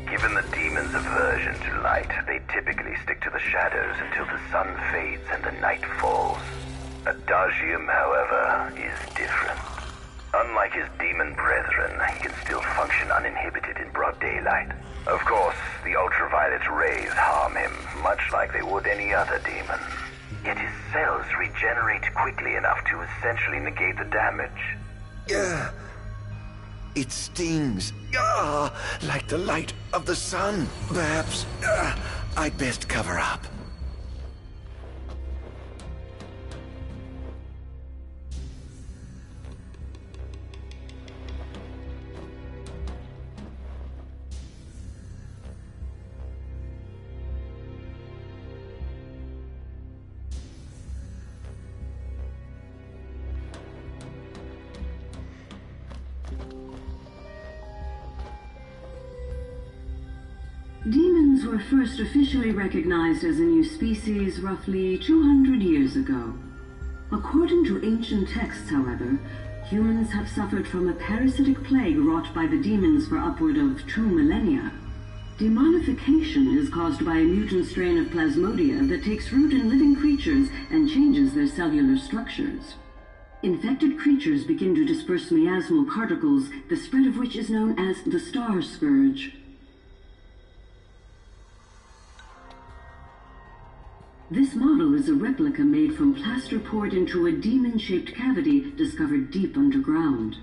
Given the demon's aversion to light, they typically stick to the shadows until the sun fades and the night falls. Adagium, however, is different. Unlike his demon brethren, he can still function uninhibited in broad daylight. Of course, the ultraviolet rays harm him, much like they would any other demon. Yet his cells regenerate quickly enough to essentially negate the damage. It stings. Like the light of the sun. Perhaps I'd best cover up. Demons were first officially recognized as a new species roughly 200 years ago. According to ancient texts, however, humans have suffered from a parasitic plague wrought by the demons for upward of 2 millennia. Demonification is caused by a mutant strain of plasmodia that takes root in living creatures and changes their cellular structures. Infected creatures begin to disperse miasmal particles, the spread of which is known as the Star Scourge. This model is a replica made from plaster poured into a demon-shaped cavity discovered deep underground.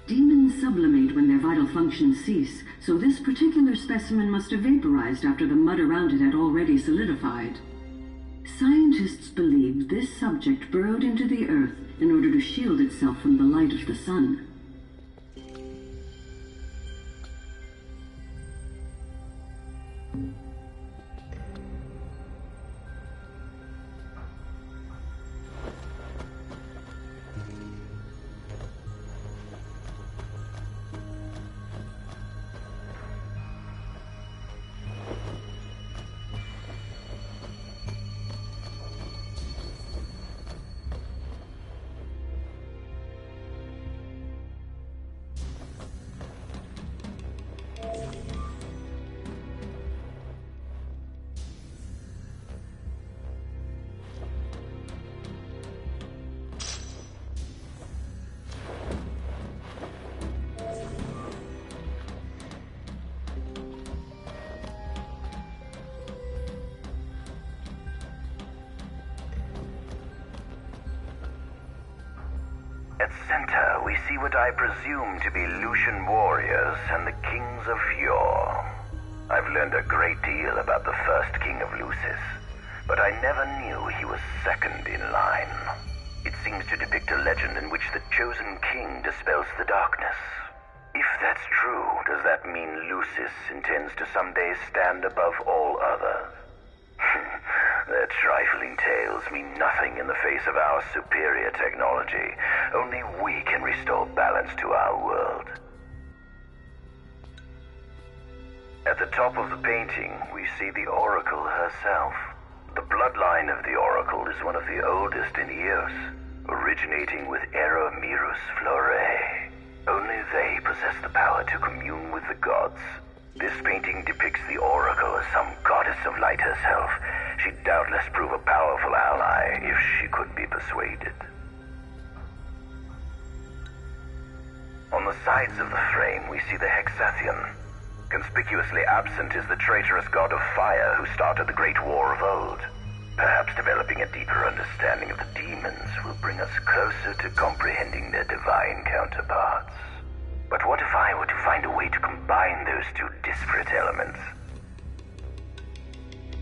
Demons sublimate when their vital functions cease, so this particular specimen must have vaporized after the mud around it had already solidified. Scientists believe this subject burrowed into the earth in order to shield itself from the light of the sun. At center, we see what I presume to be Lucian warriors and the kings of yore. I've learned a great deal about the first king of Lucis, but I never knew he was second in line. It seems to depict a legend in which the chosen king dispels the darkness. If that's true, does that mean Lucis intends to someday stand above all others? Their trifling tales mean nothing in the face of our superior technology. Only we can restore balance to our world. At the top of the painting, we see the Oracle herself. The bloodline of the Oracle is one of the oldest in Eos, originating with Eromirus Flore. Only they possess the power to commune with the gods. This painting depicts the Oracle as some goddess of light herself. She'd doubtless prove a powerful ally if she could be persuaded. On the sides of the frame, we see the Hexathion. Conspicuously absent is the traitorous god of fire who started the Great War of old. Perhaps developing a deeper understanding of the demons will bring us closer to comprehending their divine counterparts. But what if I were to find a way to combine those two disparate elements?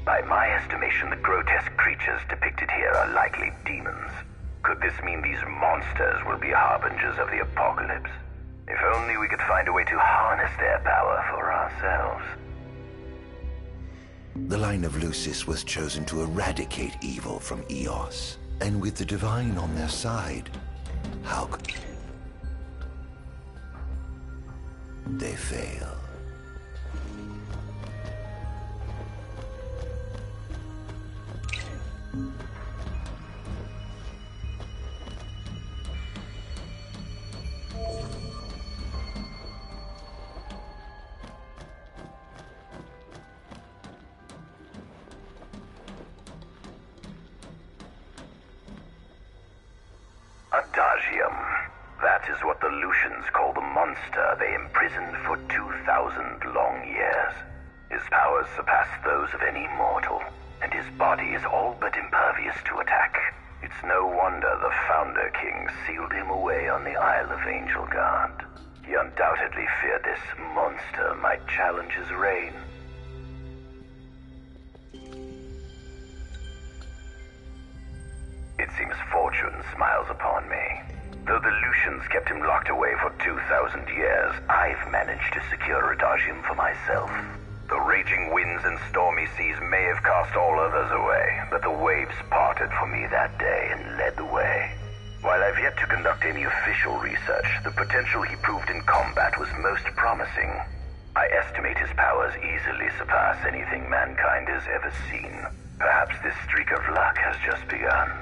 By my estimation, the grotesque creatures depicted here are likely demons. Could this mean these monsters will be harbingers of the apocalypse? If only we could find a way to harness their power for ourselves. The line of Lucis was chosen to eradicate evil from Eos, and with the divine on their side, how could they fail? Adagium. That is what the Lucians call the monster they imprisoned for 2,000 long years. His powers surpass those of any mortal, and his body is all but impervious to attack. It's no wonder the Founder King sealed him away on the Isle of Angel Guard. He undoubtedly feared this monster might challenge his reign. It seems fortune smiles upon me. Though the Lucians kept him locked away for 2,000 years, I've managed to secure Adagium for myself. The raging winds and stormy seas may have cast all others away, but the waves parted for me that day and led the way. While I've yet to conduct any official research, the potential he proved in combat was most promising. I estimate his powers easily surpass anything mankind has ever seen. Perhaps this streak of luck has just begun.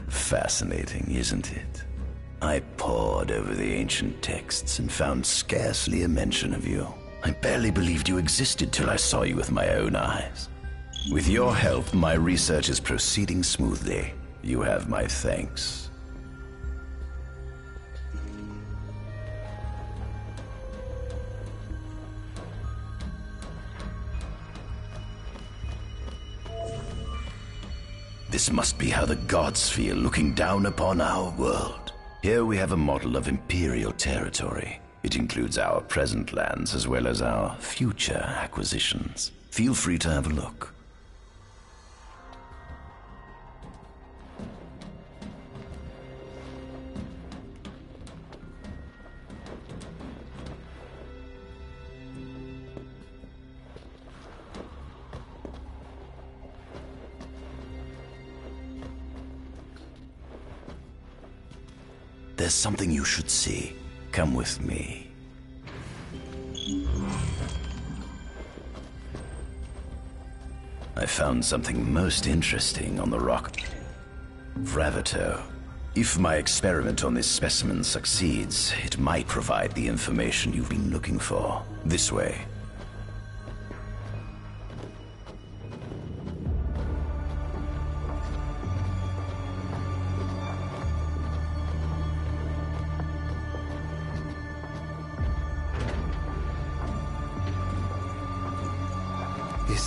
Fascinating, isn't it? I pored over the ancient texts and found scarcely a mention of you. I barely believed you existed till I saw you with my own eyes. With your help, my research is proceeding smoothly. You have my thanks. This must be how the gods feel looking down upon our world. Here we have a model of imperial territory. It includes our present lands as well as our future acquisitions. Feel free to have a look. There's something you should see. Come with me. I found something most interesting on the rock. Gravito. If my experiment on this specimen succeeds, it might provide the information you've been looking for. This way.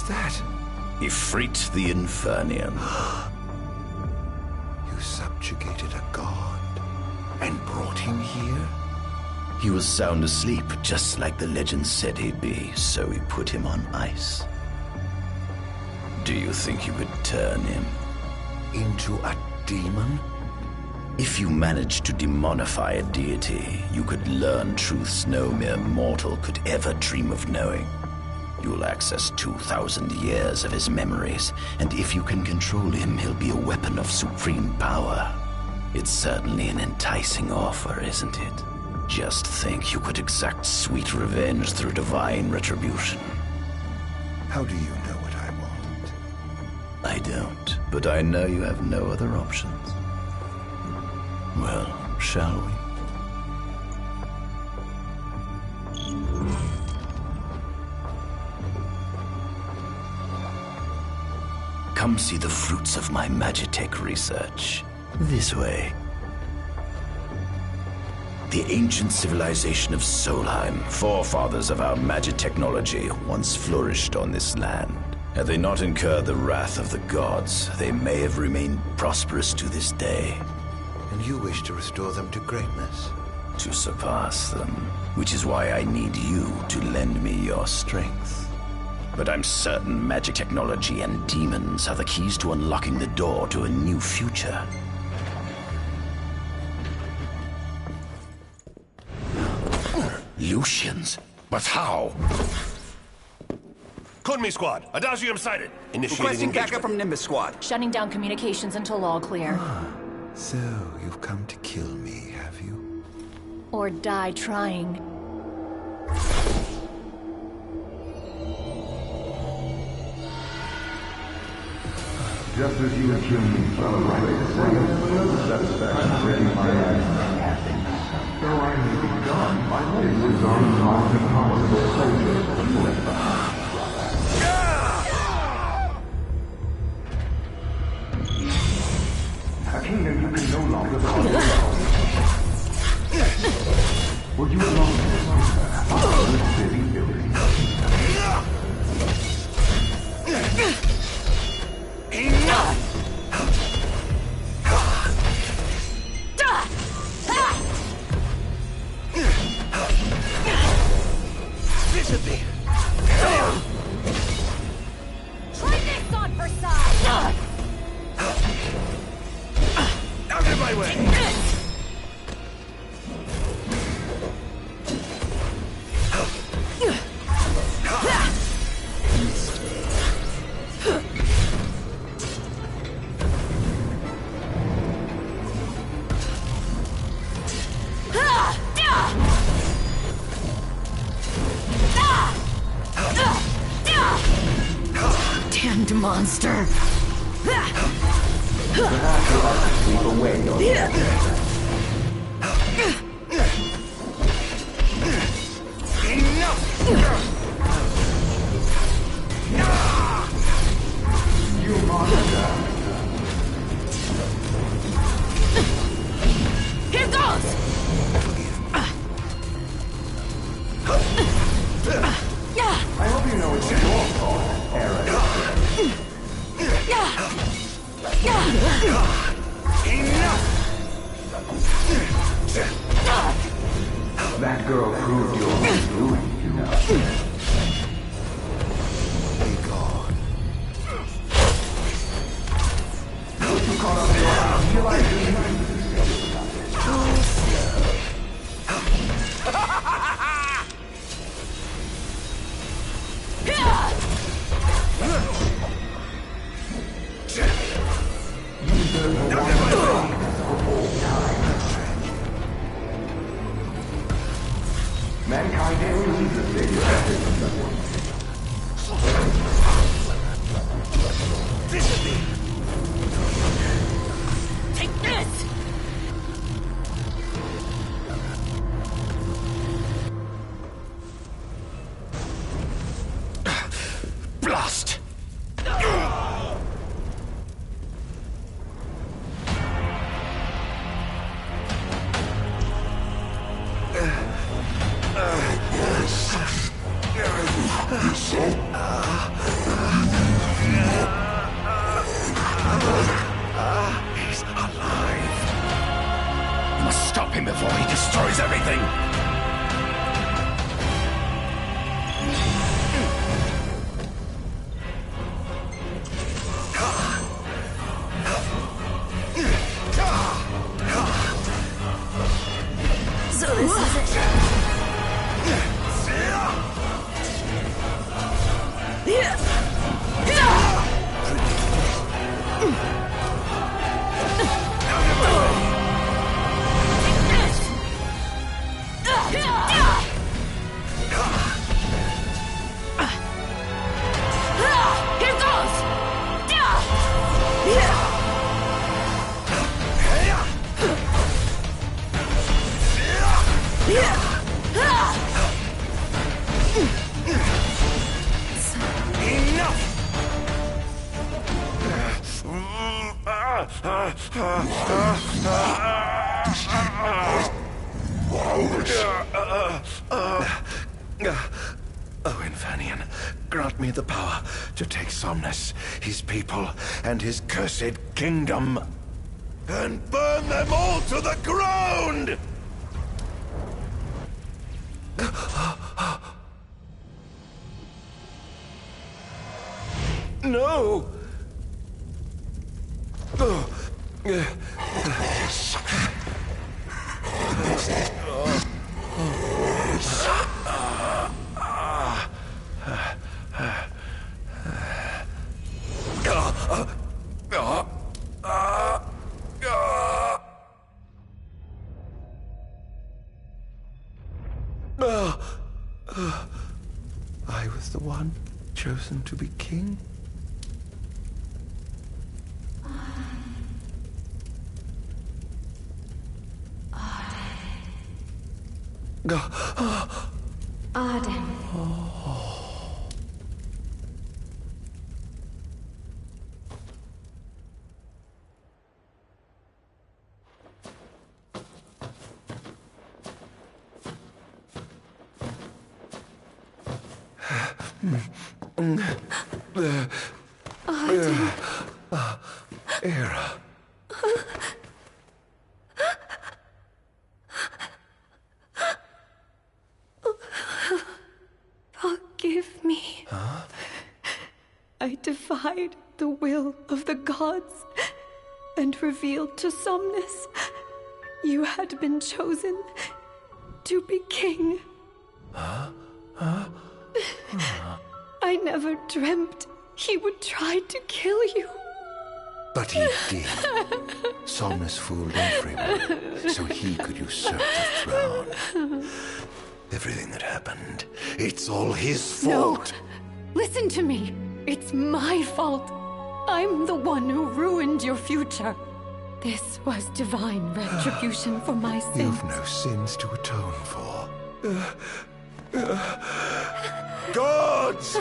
that? Ifrit the Infernian. You subjugated a god and brought him here? He was sound asleep, just like the legend said he'd be, so we put him on ice. Do you think you could turn him Into a demon? If you managed to demonify a deity, you could learn truths no mere mortal could ever dream of knowing. You'll access 2,000 years of his memories, and if you can control him, he'll be a weapon of supreme power. It's certainly an enticing offer, isn't it? Just think you could exact sweet revenge through divine retribution. How do you know what I want? I don't, but I know you have no other options. Well, shall we? Come see the fruits of my Magitech research. This way. The ancient civilization of Solheim, forefathers of our magic technology, once flourished on this land. Had they not incurred the wrath of the gods, they may have remained prosperous to this day. And you wish to restore them to greatness? To surpass them, which is why I need you to lend me your strength. But I'm certain magic technology and demons are the keys to unlocking the door to a new future. Lucians? But how? Kunmi Squad, Adagium sighted. Initiating Requesting engagement. backup from Nimbus Squad. Shutting down communications until all clear. So, you've come to kill me, have you? Or die trying. Just as you accused me from a right to say, satisfaction taking my action. Though I may be gone, my life is on not impossible soldiers. A kingdom you can no longer call your own. Would you allow me to conquer the city building? Enough! Disappear. Try this on for size! Out of my way. Damned monster! Perhaps you ought to sweep away your You monster! Here goes! I hope you know it's your fault, Aaron. That girl proved your undoing, you know. Be gone. You caught up your arm. You like to Mankind only needs a savior. him before he destroys everything! So this is it. Oh, Infanian, grant me the power to take Somnus, his people, and his cursed kingdom, and burn them all to the ground! No! I was the one chosen to be king? Arden. Era. Forgive me. Huh? I defied the will of the gods and revealed to Somnus you had been chosen to be king. Huh? I never dreamt he would try to kill you. But he did. Somnus fooled everyone, so he could usurp the throne. Everything that happened, it's all his fault. No, listen to me. It's my fault. I'm the one who ruined your future. This was divine retribution for my sins. You've no sins to atone for. Gods!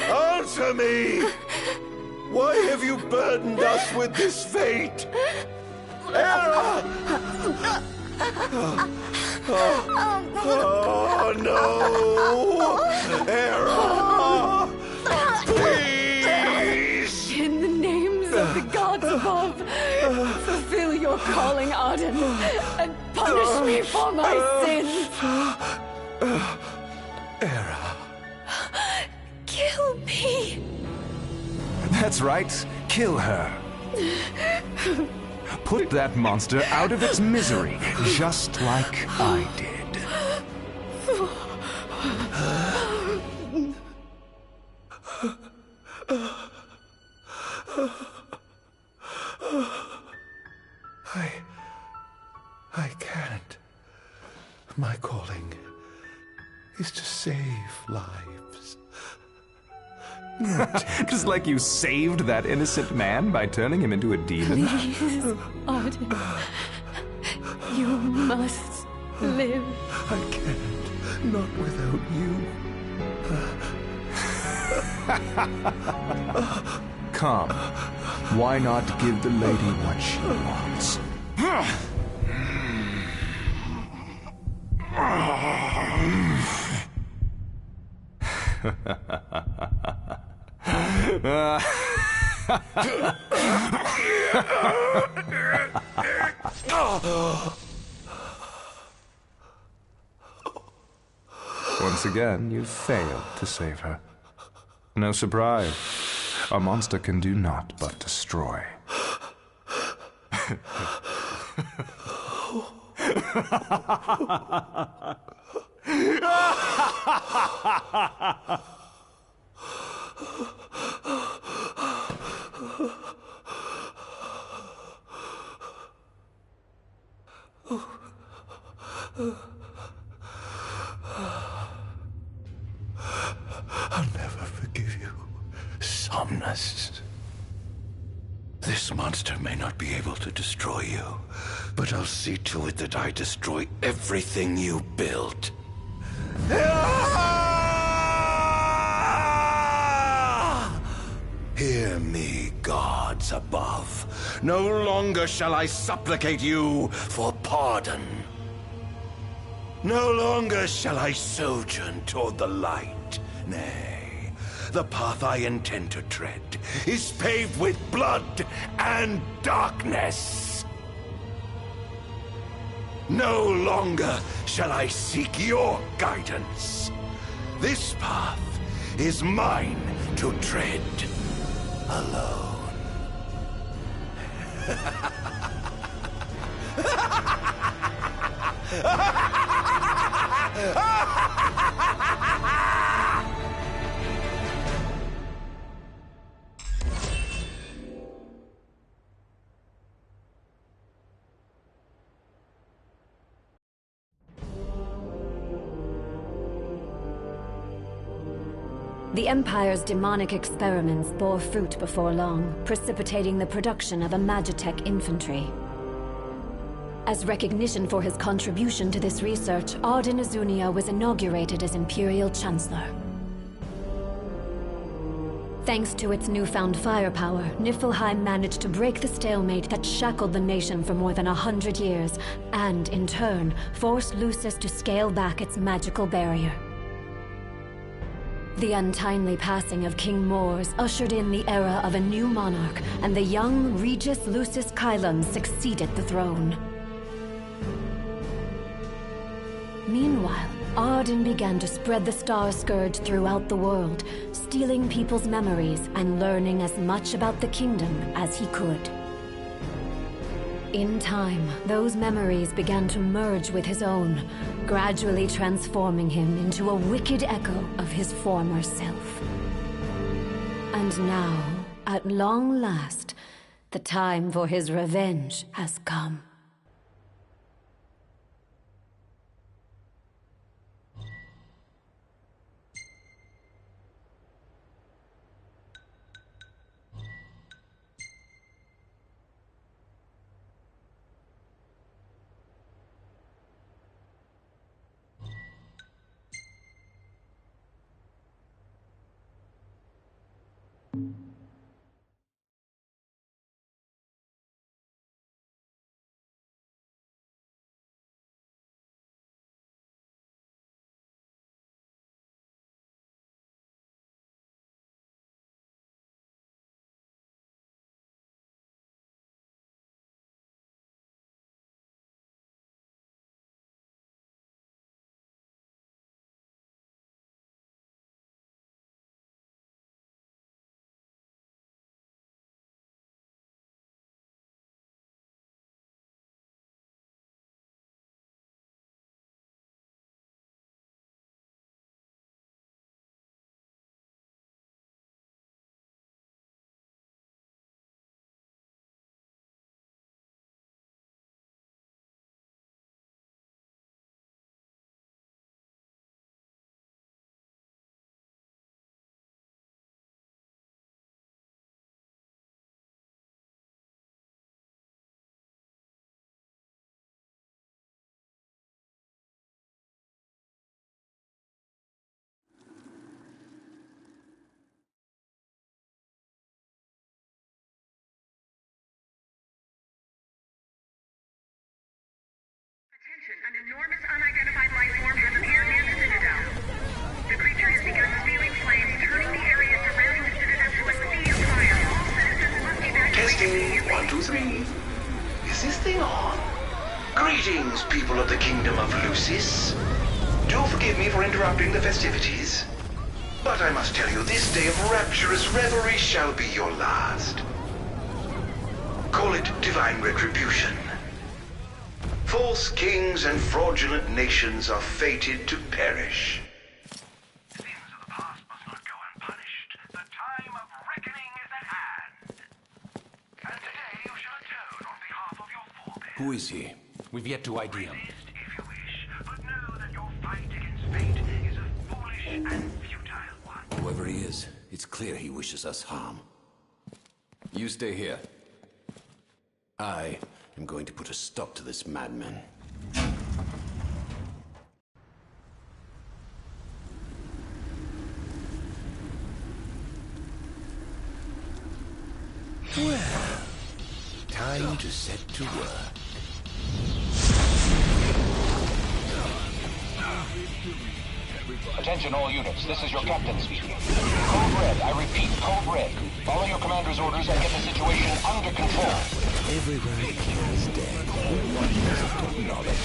Answer me! Why have you burdened us with this fate? Era! Oh no! Era! Please! In the names of the gods above, fulfill your calling, Arden, and punish me for my sins. Era. Kill me. That's right. Kill her. Put that monster out of its misery, just like I did. I can't. My calling is to save lives. Just like you saved that innocent man by turning him into a demon. Please, Arden. You must live. I can't. Not without you. Come. Why not give the lady what she wants? Once again, you've failed to save her. No surprise. A monster can do naught but destroy. I'll never forgive you, Somnus. This monster may not be able to destroy you, but I'll see to it that I destroy everything you built. Hear me, gods above. No longer shall I supplicate you for pardon. No longer shall I sojourn toward the light. Nay, the path I intend to tread is paved with blood and darkness. No longer shall I seek your guidance. This path is mine to tread alone. The Empire's demonic experiments bore fruit before long, precipitating the production of a Magitech infantry. As recognition for his contribution to this research, Arden Azunia was inaugurated as Imperial Chancellor. Thanks to its newfound firepower, Niflheim managed to break the stalemate that shackled the nation for more than 100 years, and, in turn, forced Lucis to scale back its magical barrier. The untimely passing of King Mors ushered in the era of a new monarch, and the young Regis Lucis Kylum succeeded the throne. Meanwhile, Arden began to spread the Star Scourge throughout the world, stealing people's memories and learning as much about the kingdom as he could. In time, those memories began to merge with his own, gradually transforming him into a wicked echo of his former self. And now, at long last, the time for his revenge has come. An enormous unidentified life form has appeared near the Citadel. The creature has begun spewing flames, turning the area surrounding the Citadel to a sea of fire. All citizens must evacuate. Testing, 1, 2, 3. Is this thing on? Greetings, people of the Kingdom of Lucis. Do forgive me for interrupting the festivities, but I must tell you, this day of rapturous revelry shall be your last. Call it divine retribution. False kings and fraudulent nations are fated to perish. Sins of the past must not go unpunished. The time of reckoning is at hand. And today you shall atone on behalf of your forebears. Who is he? We've yet to ID him. Resist if you wish, but know that your fight against fate is a foolish and futile one. Whoever he is, it's clear he wishes us harm. You stay here. I am going to put a stop to this madman. Well, time to set to work. Attention all units, this is your captain speaking. Code Red, I repeat, Code Red. Follow your commander's orders and get the situation under control. Everywhere is dead. One has got knowledge.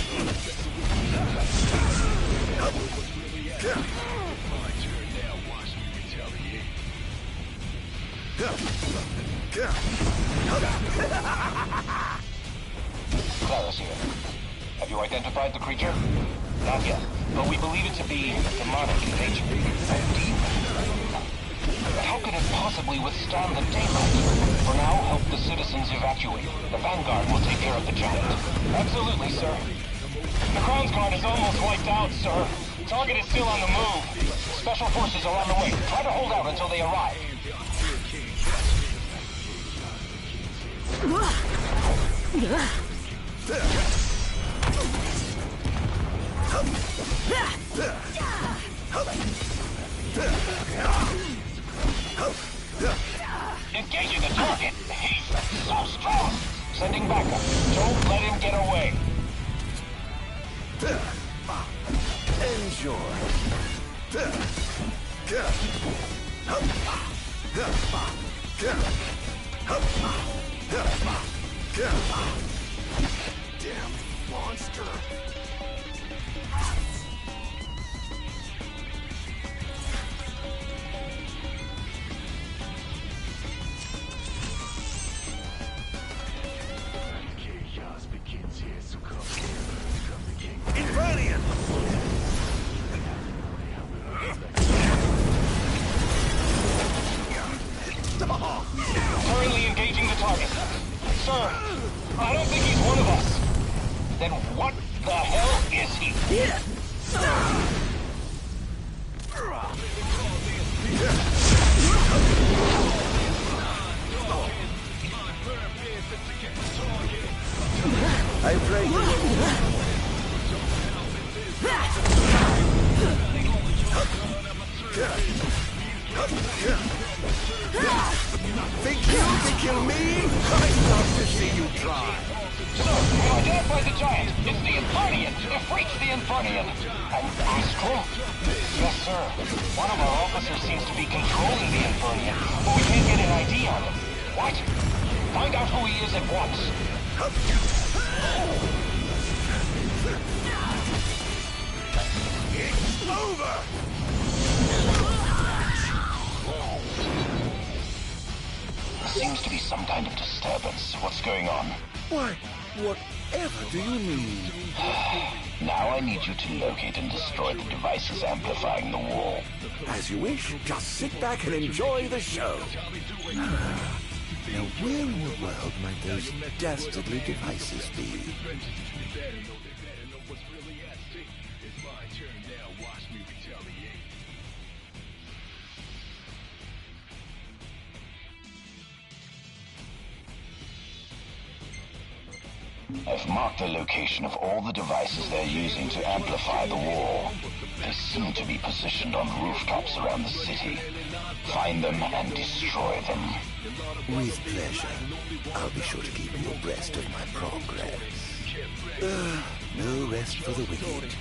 Clara's here. Have you identified the creature? Not yet, but we believe it to be demonic in nature. A demon. But how could it possibly withstand the daylight? For now, help the citizens evacuate. The Vanguard will take care of the giant. Absolutely, sir. The Crown's Guard is almost wiped out, sir. Target is still on the move. Special forces are on the way. Try to hold out until they arrive. Engaging the target. He's so strong. Sending backup. Don't let him get away. Enjoy. Damn monster. Invernian! Currently engaging the target. Sir, I don't think he's one of us. Then what the hell is he? I pray you. Think you can kill me? I'd love to see you try. Sir, we identified the giant. It's the Infernian. Ifrit the Infernian. An astral? Yes, sir. One of our officers seems to be controlling the Infernian, but we can't get an ID on him. What? Find out who he is at once. It's over! Seems to be some kind of disturbance. What's going on? Why, whatever do you mean? Now I need you to locate and destroy the devices amplifying the wall. As you wish, just sit back and enjoy the show. Now, where in the world might those dastardly devices be? I've marked the location of all the devices they're using to amplify the wall. They seem to be positioned on rooftops around the city. Find them and destroy them. With pleasure. I'll be sure to keep you abreast of my progress. No rest for the wicked.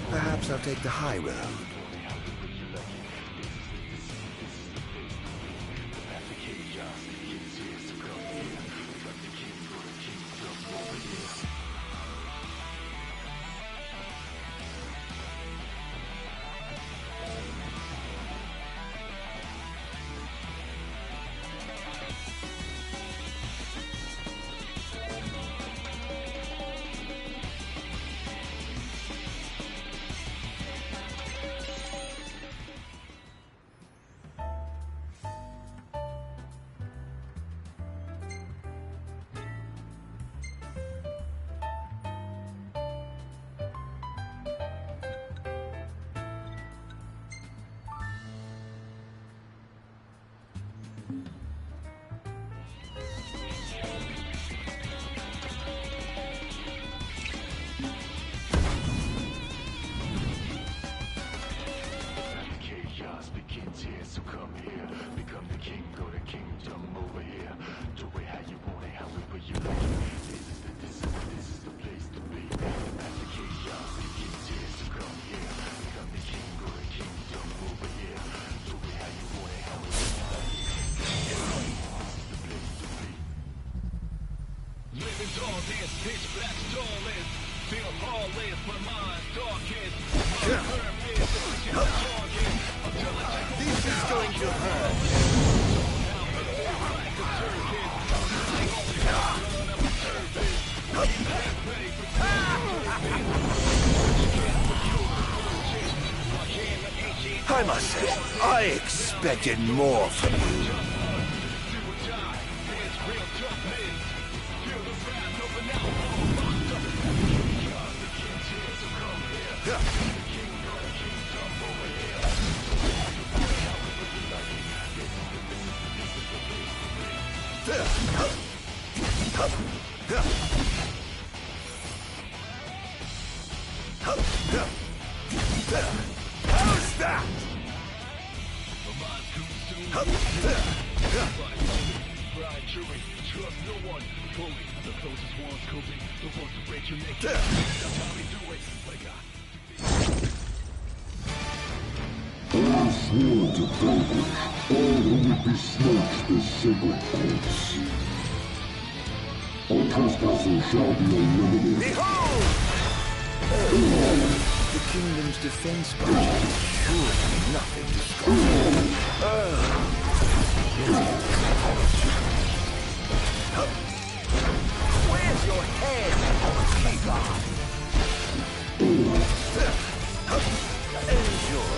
Perhaps I'll take the high road. chaos begins here, so come here. Become the king, go to kingdom over here. Do it how you want it, however you like it. This is the place to be. The chaos begins here, so come here. Become the king, go to kingdom over here. Do it how you want it, however you like it. This is the place to be. Living all this pitch black stallers. Feel lawless, my mind's darkest. This is going to hurt. I must say, I expected more from you. How's that? Trust no one fully. The closest ones could be the ones to break your neck. That's how we do it. I swore to vanquish all who would besmirch the sacred courts. All trespassers shall be eliminated. Behold! The kingdom's defense budget is surely nothing to scoff at. Where's your head? Take off. Enjoy.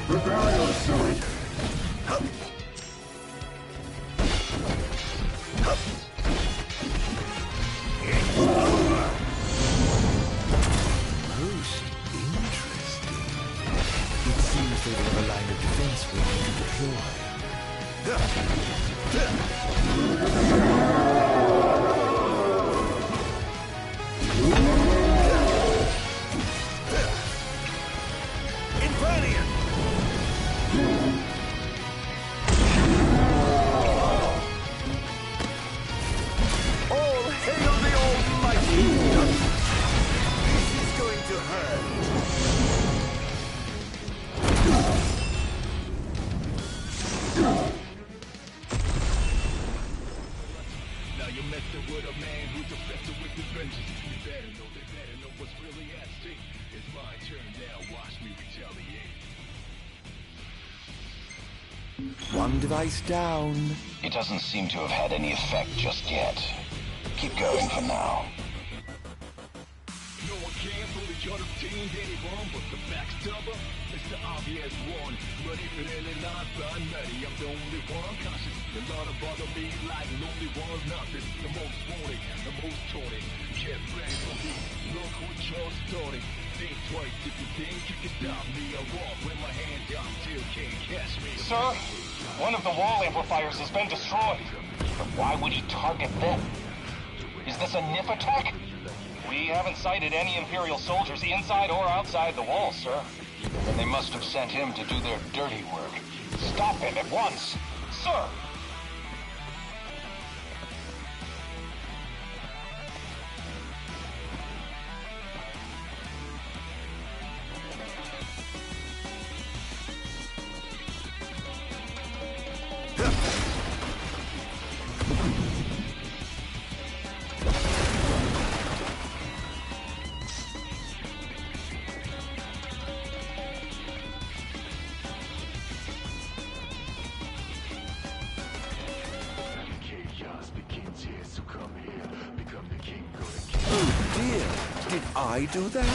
Prepare yourself. Most interesting. It seems they have a line of defense waiting to deploy. Invernian! All hail the Almighty! This is going to hurt. Now you're messing with a man who's obsessed with his vengeance. You better know what's really at stake. It's my turn now, watch me retaliate. One device down. It doesn't seem to have had any effect just yet. Keep going for now. No one can fully understand anyone but the backstabber. It's the obvious one. But if it ain't not by nutty, I'm the only one conscious. The lot of bother me like lonely one's nothing. The most wanted, the most taunted. Get ready for me. Look what you're starting. Think twice if you think you can stop me. I walk with my hand down, still can't catch me. Sir, one of the wall amplifiers has been destroyed. But why would he target them? Is this a NIF attack? We haven't sighted any Imperial soldiers inside or outside the wall, sir. Then they must have sent him to do their dirty work. Stop him at once, sir! Did I do that?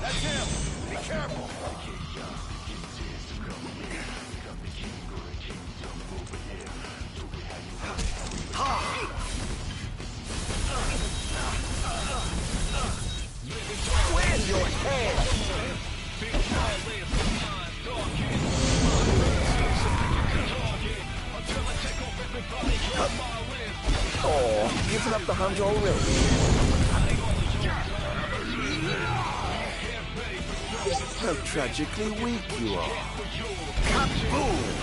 That's him! Be careful! losing up the hunt already. How tragically weak you are. Kaboom!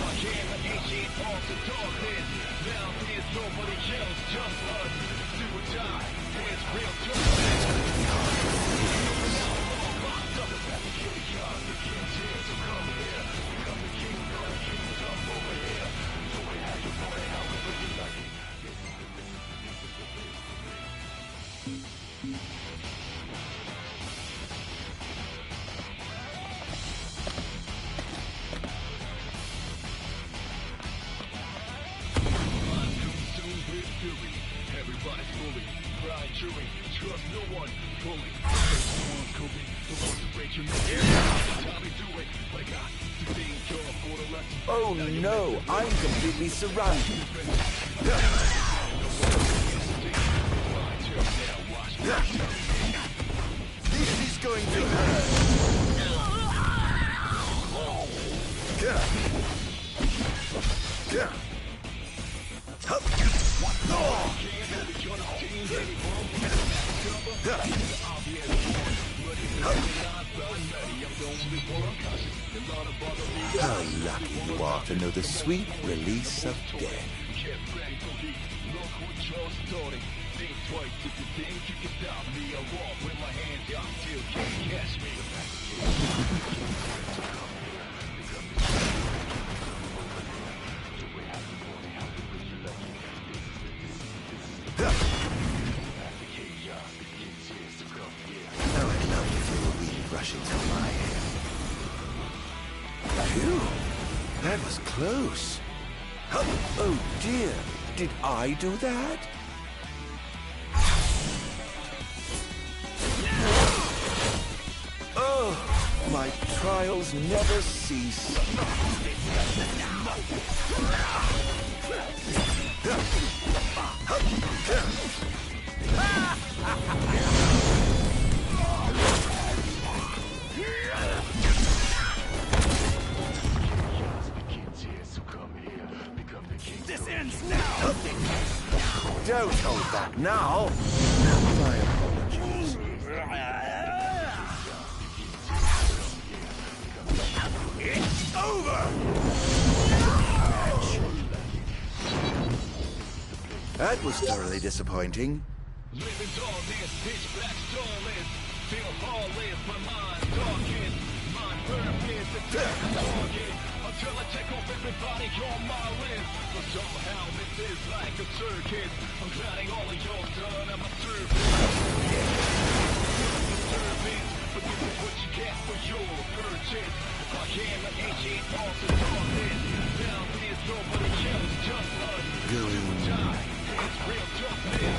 Oh no, I'm completely surrounded. This is going to hurt. How lucky you are to know the sweet release of death. How I'd love to feel the wind rushing through my hair. Phew, that was close. Oh dear, did I do that? Oh, my trials never cease. This ends now! Don't hold back now! My apologies. It's over! That was thoroughly disappointing. Until I take off everybody on my list. But somehow this is like a circus. I'm gliding all of yours done at my service. But this is what you get for your purchase. I am an ancient monster darkness. Down there's nobody else, just us. It's real toughness.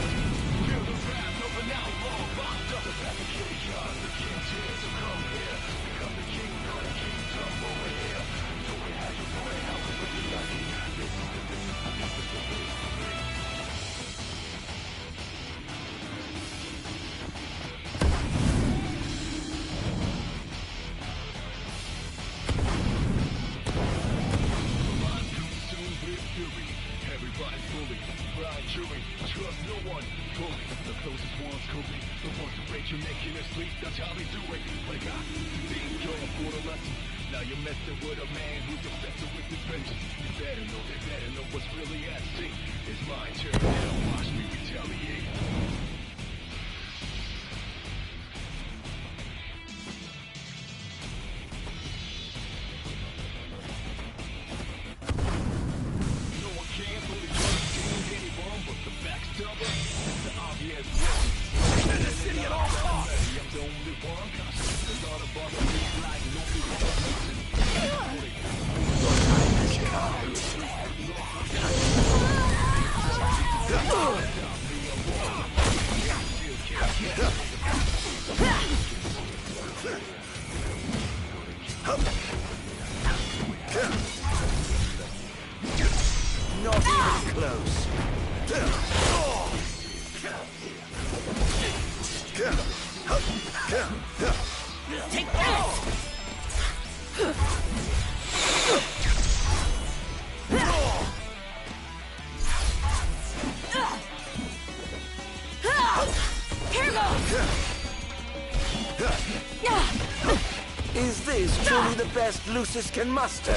Feel the wrath of an outlaw locked up. The chaos, the king's here, so come here. Become the king of the kingdom over here. Everybody's bully, blind chewing, trust no one fully. The closest ones could be the ones who break your neck in their sleep. That's how they do it. But I got to think you're for the lesson. Now you're messing with a man who's obsessed with his vengeance. You better know what's really at stake. It's my turn now, watch me retaliate. No one can fully trust anyone but the backstabber. The obvious one. In the city at all costs. I'm the only one conscious. A lot of other people like nobody wants. Not even close. Take that! Here goes! Is this truly the best Lucius can muster?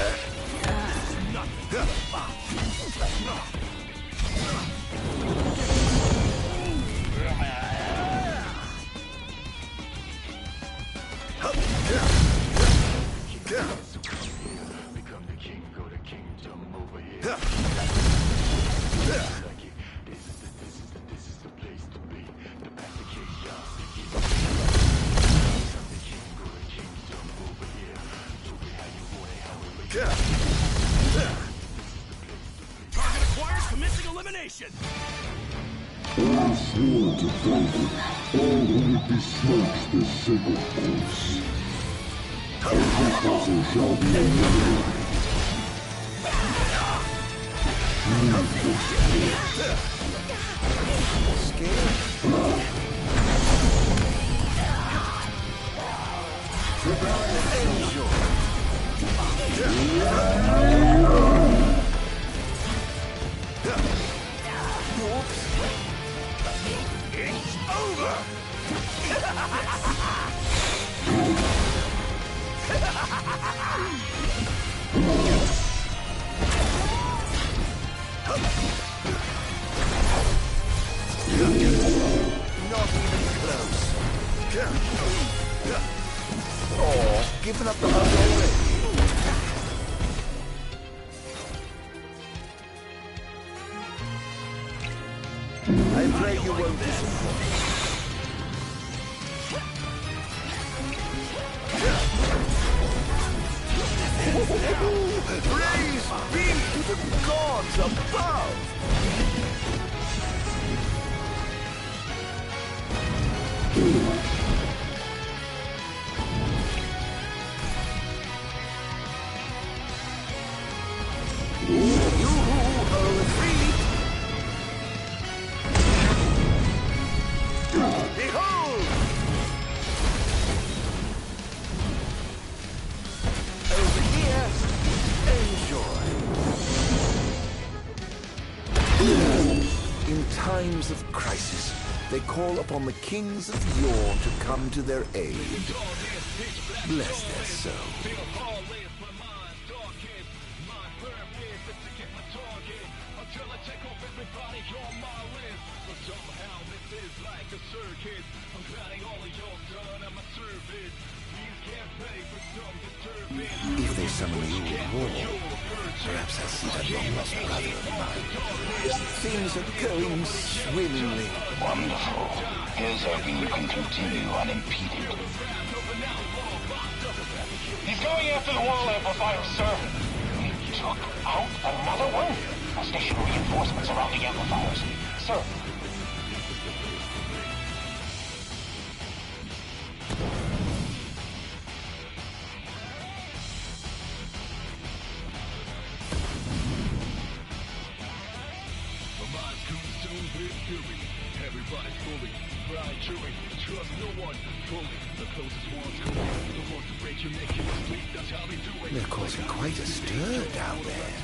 Target acquired, commencing elimination! I swore to David, all who would besmirch the sacred oaths. This also shall be eliminated. It's over! Not even close. Oh, giving up the hunt already. I pray you won't disappoint. Praise be to the gods above! You are retreat! Behold! Over here, enjoy. In times of crisis, they call upon the kings of yore to come to their aid. Bless their soul. If they summon the old war, perhaps I'll see that long-lost brother of mine. Things are going swimmingly. Wonderful. Here's hoping you can continue unimpeded. He's going after the wall amplifier, sir. We took out another one. I'll station reinforcements around the amplifiers. Sir. Everybody's fully blind, chewing, trust no one fully. The closest one's coming, the ones to break your neck in your sleep, that's how we do it. They're causing quite a stir down there.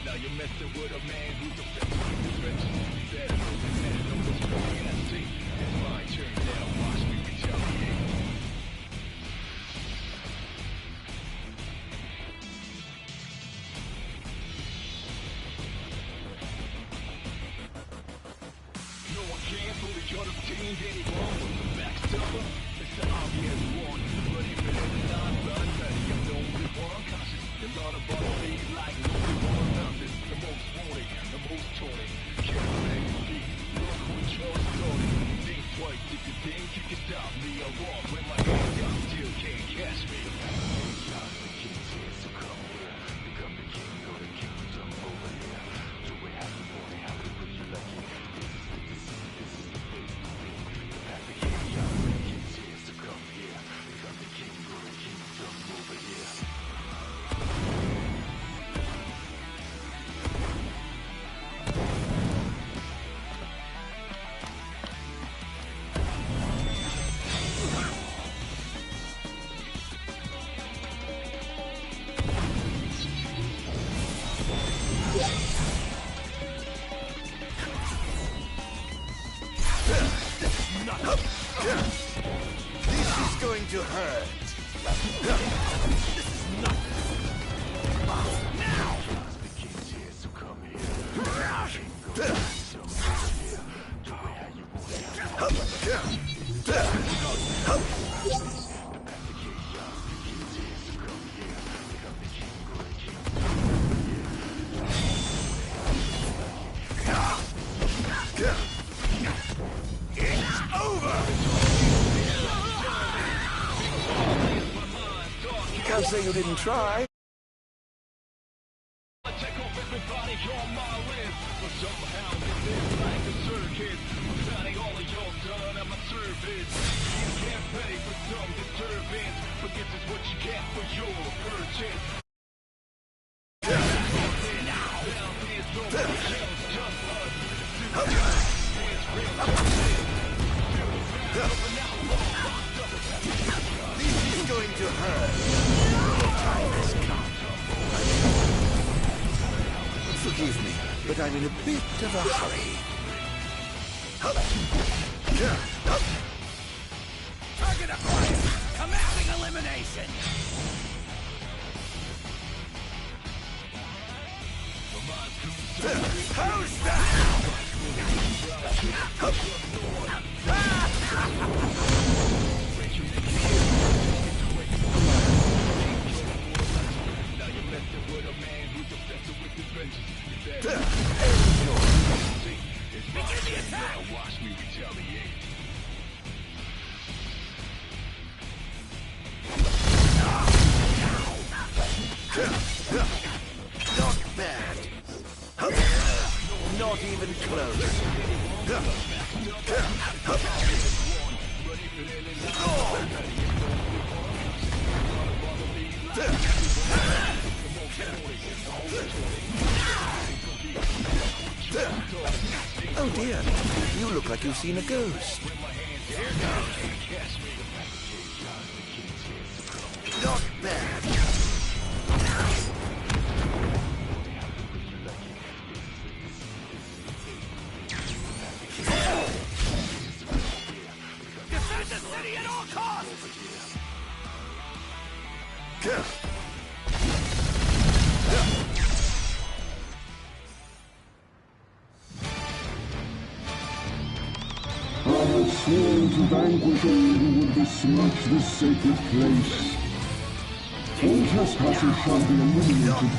Now you're messing with a man who's effectively defenseless. Better know the man knows what's going on. It's my turn now, watch me retaliate. No one can fully contain anyone with the backstabber. It's the obvious one, but even if it's not done, I'm the only one cautious. A lot of us be like no one nothing. The most wanted, the most taunted. Can't make me look who just started. Think twice if you think you can stop me. I walk with my hands down, still can't catch me. Not the king's here, so come here. Become the king or the kingdom over here. Do we have to warn how we put you lucky? This is the place to be. The path to king, yeah, the king's here, so come here. Become the king or the kingdom over here. This is going to hurt. Can't say you didn't try. This is going to hurt. Time has come. Forgive me, but I'm in a bit of a hurry. Target acquired! Commanding elimination! How's that? Begin the attack! Watch me retaliate. Not bad. Not even close. Oh dear, you look like you've seen a ghost. Not bad. Defend the city at all costs! I have sworn to vanquish all who would besmirch this sacred place. All trespassers shall be eliminated.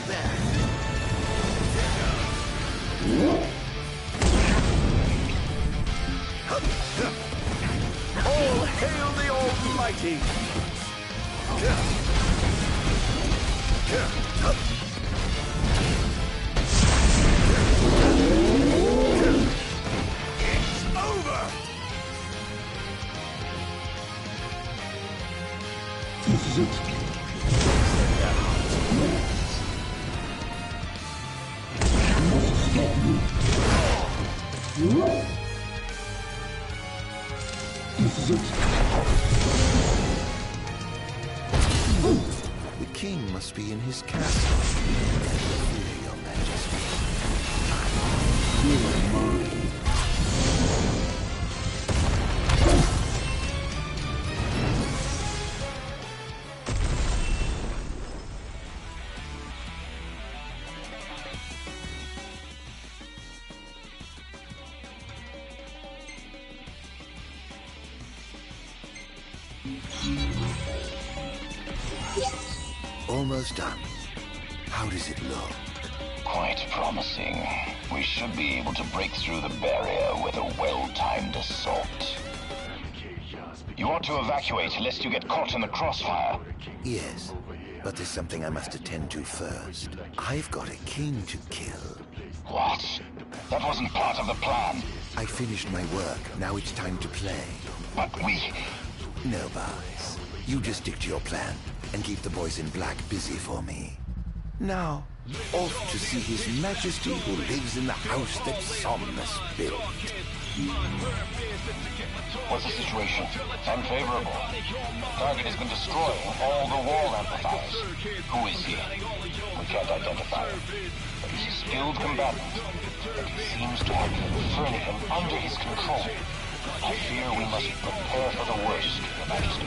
All hail the Almighty! It's over! This is it. I must stop you. This is it. The king must be in his castle. Fear, your majesty. You are mine. Almost done. How does it look? Quite promising. We should be able to break through the barrier with a well-timed assault. You ought to evacuate lest you get caught in the crossfire. Yes, but there's something I must attend to first. I've got a king to kill. What? That wasn't part of the plan. I finished my work. Now it's time to play. But we... No, Bars. You just stick to your plan and keep the boys in black busy for me. Now, off to see His Majesty who lives in the house that Somnus built. What's the situation? Unfavorable. Target has been destroying all the wall amplifiers. Who is he? We can't identify him. But he's a skilled combatant. And he seems to have Fernican under his control. I fear we must prepare for the worst, Your Majesty.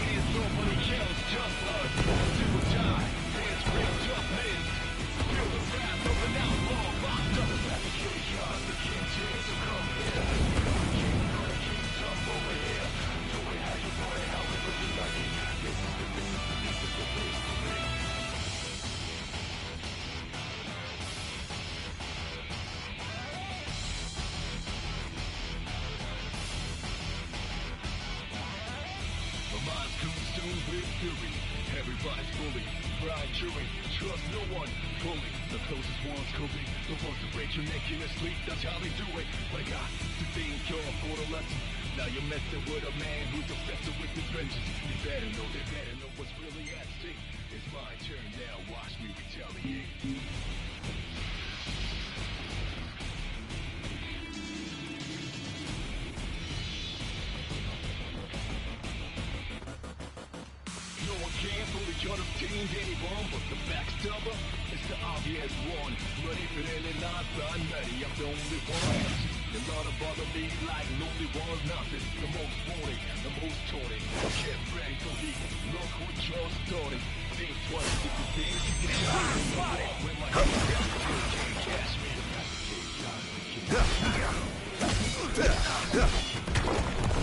Everybody's fully pride chewing, trust no one fully. The closest ones could be the ones that break your neck in your sleep. That's how they do it. But I got to think you're for the lesson. Now you're messing with a man who's obsessed with his vengeance. They better know what's really at stake. It's my turn now. Watch me retaliate. Could obtained any bomb, but the backstabber is the obvious one. Ready for any not I'm ready, I'm the only one. A lot of bother me like lonely one. Nothing, the most wanted, the most taunted. Get ready for heat, look what you're starting. Think twice if you think you can do it. When my can't catch me.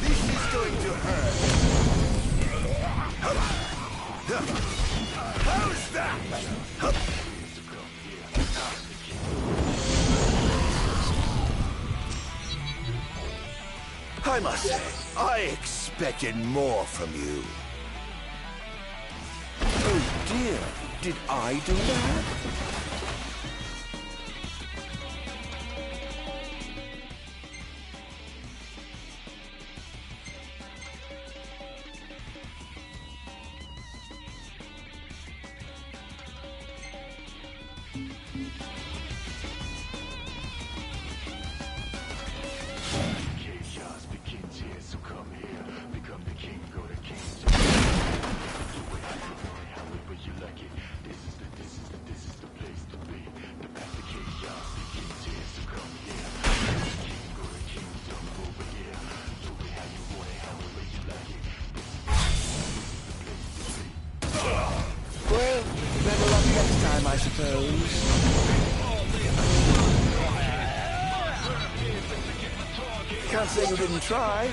This is going to hurt. How's that? I must say, I expected more from you. Oh dear, did I do that? I suppose. Can't say you didn't try.